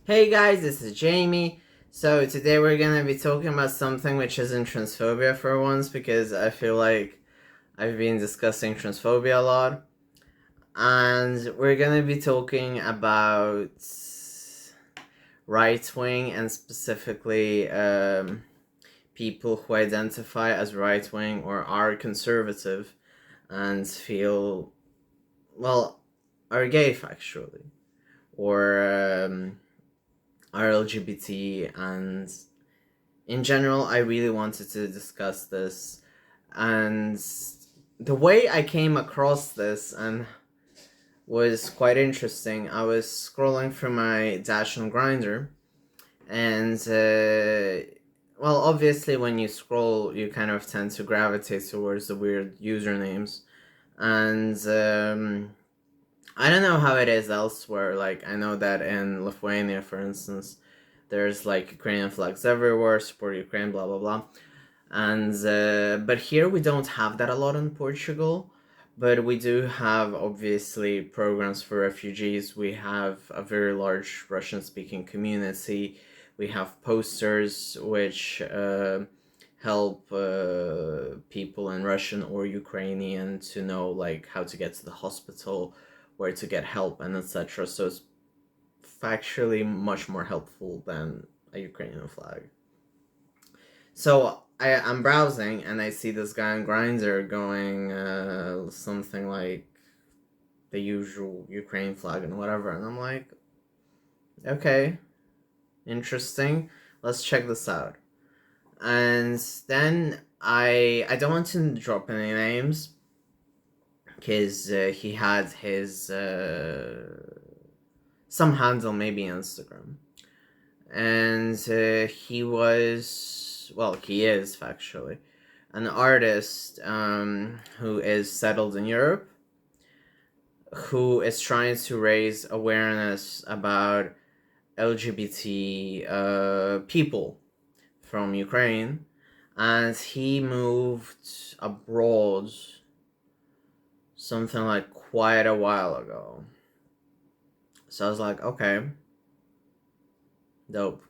Hey guys, this is Jamie. So today we're gonna be talking about something which isn't transphobia for once because I feel like I've been discussing transphobia a lot. And we're gonna be talking about right wing and specifically people who identify as right wing or are conservative and feel, well, are gay factually or are LGBT, and in general, I really wanted to discuss this. And the way I came across this and was quite interesting. I was scrolling through my Dash on Grinder, and well, obviously, when you scroll, you kind of tend to gravitate towards the weird usernames. And I don't know how it is elsewhere. Like, I know that in Lithuania, for instance, there's like Ukrainian flags everywhere, support Ukraine, blah blah blah. And but here we don't have that a lot in Portugal, but we do have obviously programs for refugees. We have a very large Russian speaking community. We have posters which help people in Russian or Ukrainian to know like how to get to the hospital, where to get help, and etc. So it's factually much more helpful than a Ukrainian flag. So I'm browsing and I see this guy on Grindr going something like the usual Ukraine flag and whatever, and I'm like, okay, interesting. Let's check this out. And then I don't want to drop any names because he had his some handle, maybe Instagram, and he is factually an artist who is settled in Europe, who is trying to raise awareness about LGBT people from Ukraine, and he moved abroad something like quite a while ago. So I was like, okay, dope.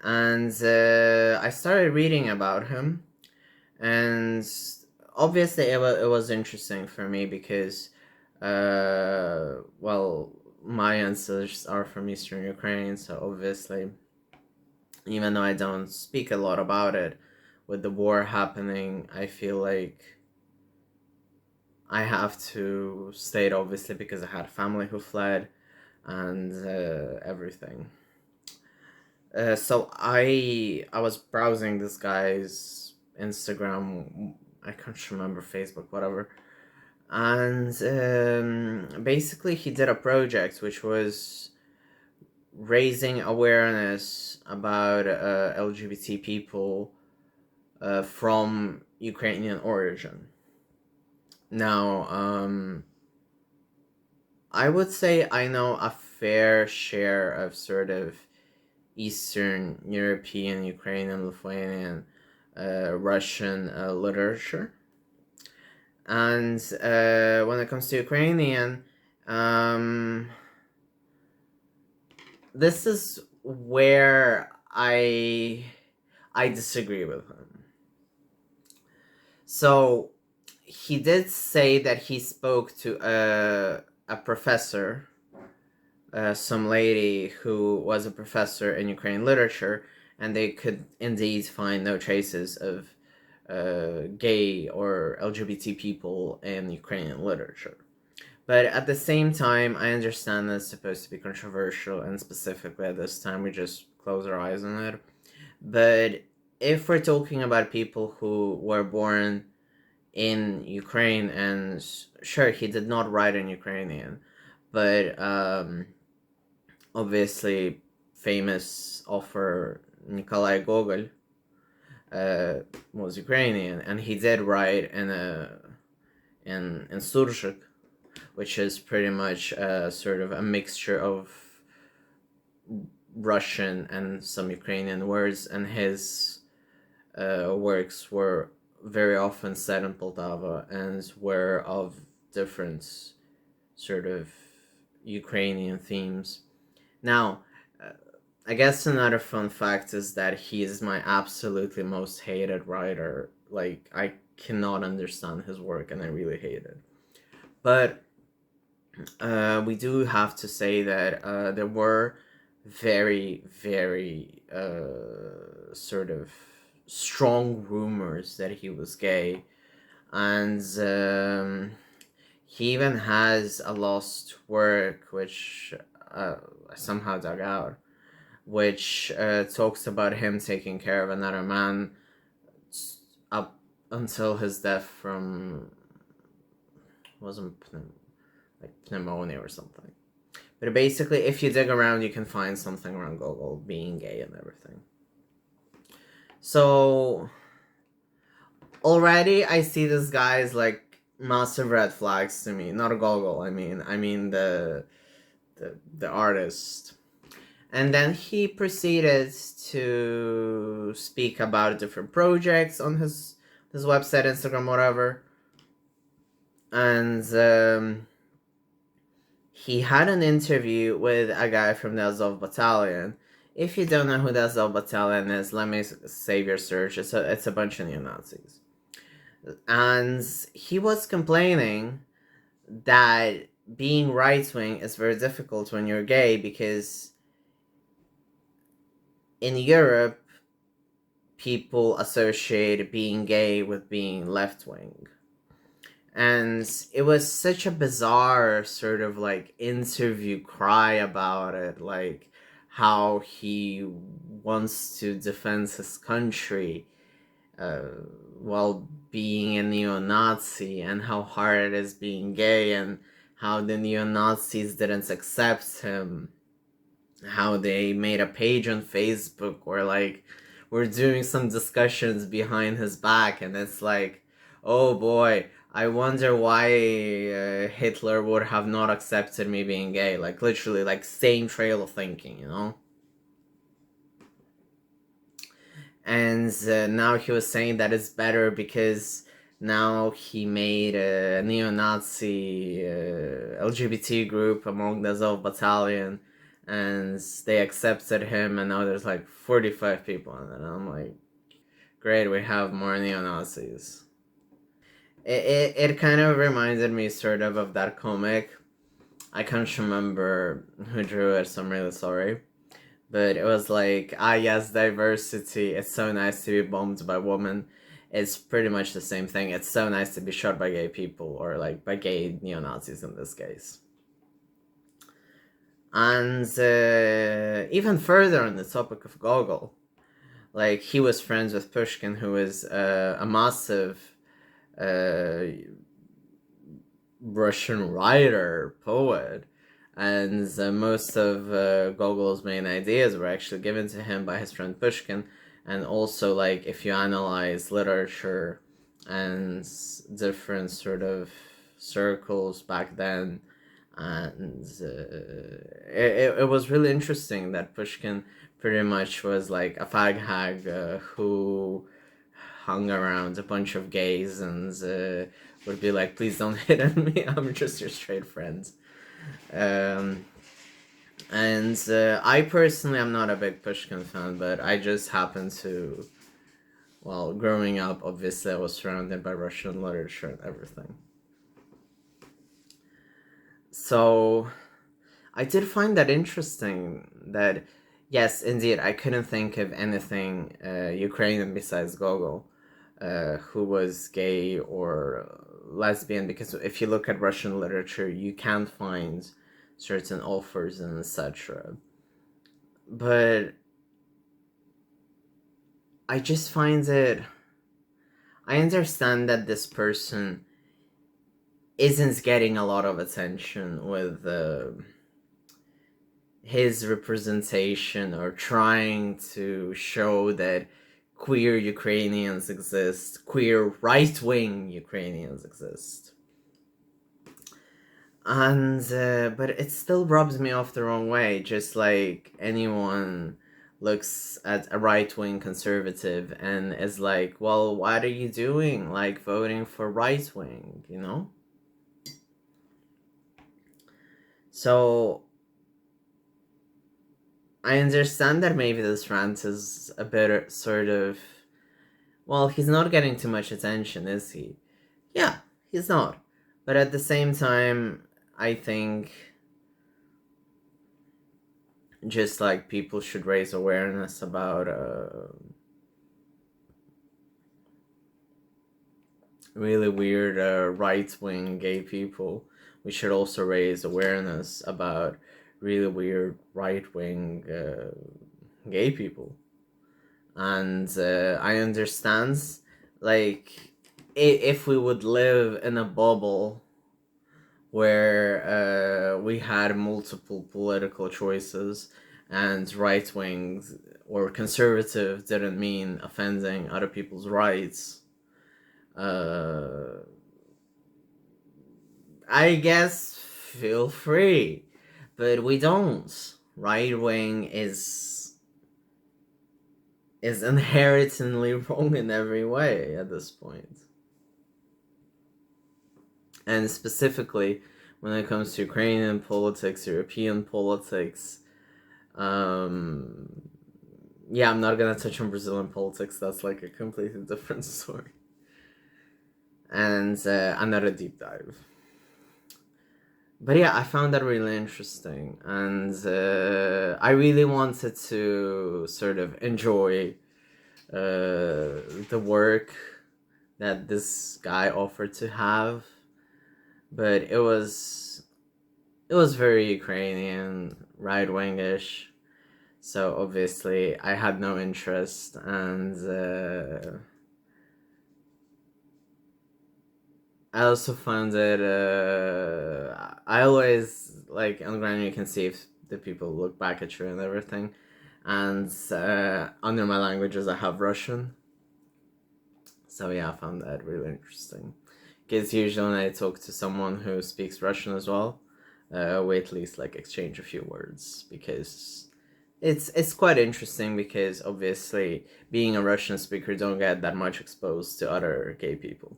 And I started reading about him, and obviously it was interesting for me because well, my ancestors are from Eastern Ukraine, so obviously, even though I don't speak a lot about it, with the war happening, I feel like I have to state, obviously, because I had family who fled and everything. So I was browsing this guy's Instagram. I can't remember, Facebook, whatever. And basically, he did a project which was raising awareness about LGBT people from Ukrainian origin. Now, I would say I know a fair share of sort of Eastern European, Ukrainian, Lithuanian, Russian literature. And when it comes to Ukrainian, um, this is where I disagree with him. So he did say that he spoke to a professor, some lady who was a professor in Ukrainian literature, and they could indeed find no traces of gay or LGBT people in Ukrainian literature. But at the same time, I understand that it's supposed to be controversial, and specifically at this time, we just close our eyes on it. But if we're talking about people who were born in Ukraine, and sure, he did not write in Ukrainian, but obviously, famous author Nikolai Gogol uh, was Ukrainian, and he did write in Surshik, which is pretty much sort of a mixture of Russian and some Ukrainian words, and his works were very often set in Poltava and were of different sort of Ukrainian themes. Now, I guess another fun fact is that he is my absolutely most hated writer. Like, I cannot understand his work and I really hate it. But we do have to say that there were very, very sort of strong rumors that he was gay. And he even has a lost work, which I somehow dug out, which talks about him taking care of another man up until his death from wasn't like pneumonia or something. But basically, if you dig around, you can find something around Gogol being gay and everything. So already, I see this guy as like massive red flags to me. Not a Gogol. I mean the artist. And then he proceeded to speak about different projects on his website, Instagram, whatever. And he had an interview with a guy from the Azov Battalion. If you don't know who the Azov Battalion is, let me save your search. It's a bunch of neo Nazis, and he was complaining that being right wing is very difficult when you're gay because in Europe people associate being gay with being left wing. And it was such a bizarre sort of like interview cry about it, like how he wants to defend his country uh, while being a neo-Nazi, and how hard it is being gay, and how the neo-Nazis didn't accept him, how they made a page on Facebook where like we're doing some discussions behind his back, and it's like, oh boy, I wonder why Hitler would have not accepted me being gay. Like literally, like same trail of thinking, you know. And now he was saying that it's better because now he made a neo-Nazi LGBT group among the Azov battalion, and they accepted him, and now there's like 45 people in it. And I'm like, great, we have more neo-Nazis. It kind of reminded me sort of that comic. I can't remember who drew it, so I'm really sorry. But it was like, ah, yes, diversity. It's so nice to be bombed by women. It's pretty much the same thing. It's so nice to be shot by gay people, or like by gay neo Nazis in this case. And even further on the topic of Gogol, like he was friends with Pushkin, who is a massive uh, Russian writer, poet, and most of Gogol's main ideas were actually given to him by his friend Pushkin. And also, like, if you analyze literature and different sort of circles back then, and it was really interesting that Pushkin pretty much was like a fag hag who hung around a bunch of gays and would be like, please don't hit on me, I'm just your straight friend. Um, and I personally am not a big Pushkin fan, but I just happen to, well, growing up, obviously I was surrounded by Russian literature and everything. So I did find that interesting that, yes, indeed, I couldn't think of anything Ukrainian besides Gogol who was gay or lesbian, because if you look at Russian literature, you can find certain authors and etc. But I just find it. I understand that this person isn't getting a lot of attention with his representation, or trying to show that queer Ukrainians exist, queer right wing Ukrainians exist. And but it still rubs me off the wrong way, just like anyone looks at a right wing conservative and is like, well, what are you doing, like voting for right wing, you know? So I understand that maybe this rant is a bit sort of, well, he's not getting too much attention, is he? Yeah, he's not. But at the same time, I think just like people should raise awareness about really weird right-wing gay people, we should also raise awareness about really weird right-wing gay people. And I understand, like, if we would live in a bubble where we had multiple political choices and right wings or conservative didn't mean offending other people's rights, uh, I guess feel free. But we don't. Right wing is inherently wrong in every way at this point. And specifically when it comes to Ukrainian politics, European politics, yeah, I'm not gonna touch on Brazilian politics. That's like a completely different story, and another deep dive. But yeah, I found that really interesting, and I really wanted to sort of enjoy the work that this guy offered to have, but it was very Ukrainian, right wingish. So obviously, I had no interest, and I also found it. I always like on Granny. You can see if the people look back at you and everything. And under my languages, I have Russian. So yeah, I found that really interesting. Because usually when I talk to someone who speaks Russian as well, we at least like exchange a few words, because it's quite interesting, because obviously being a Russian speaker don't get that much exposed to other gay people.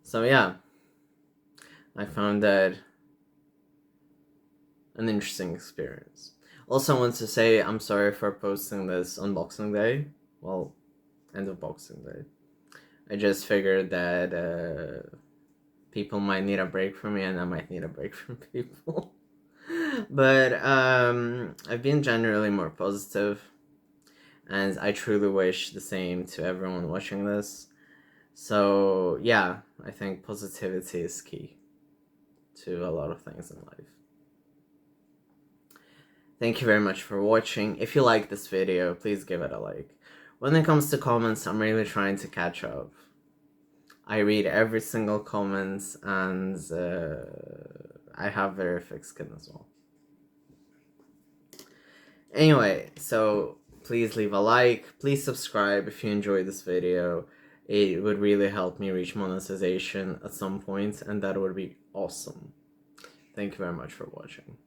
So yeah, I found that an interesting experience. Also, I want to say I'm sorry for posting this on Boxing Day. Well, end of Boxing Day. I just figured that people might need a break from me, and I might need a break from people. But I've been generally more positive, and I truly wish the same to everyone watching this. So yeah, I think positivity is key to a lot of things in life. Thank you very much for watching. If you like this video, please give it a like. When it comes to comments, I'm really trying to catch up. I read every single comment, and I have very thick skin as well. Anyway, so please leave a like, please subscribe if you enjoyed this video. It would really help me reach monetization at some point, and that would be awesome. Thank you very much for watching.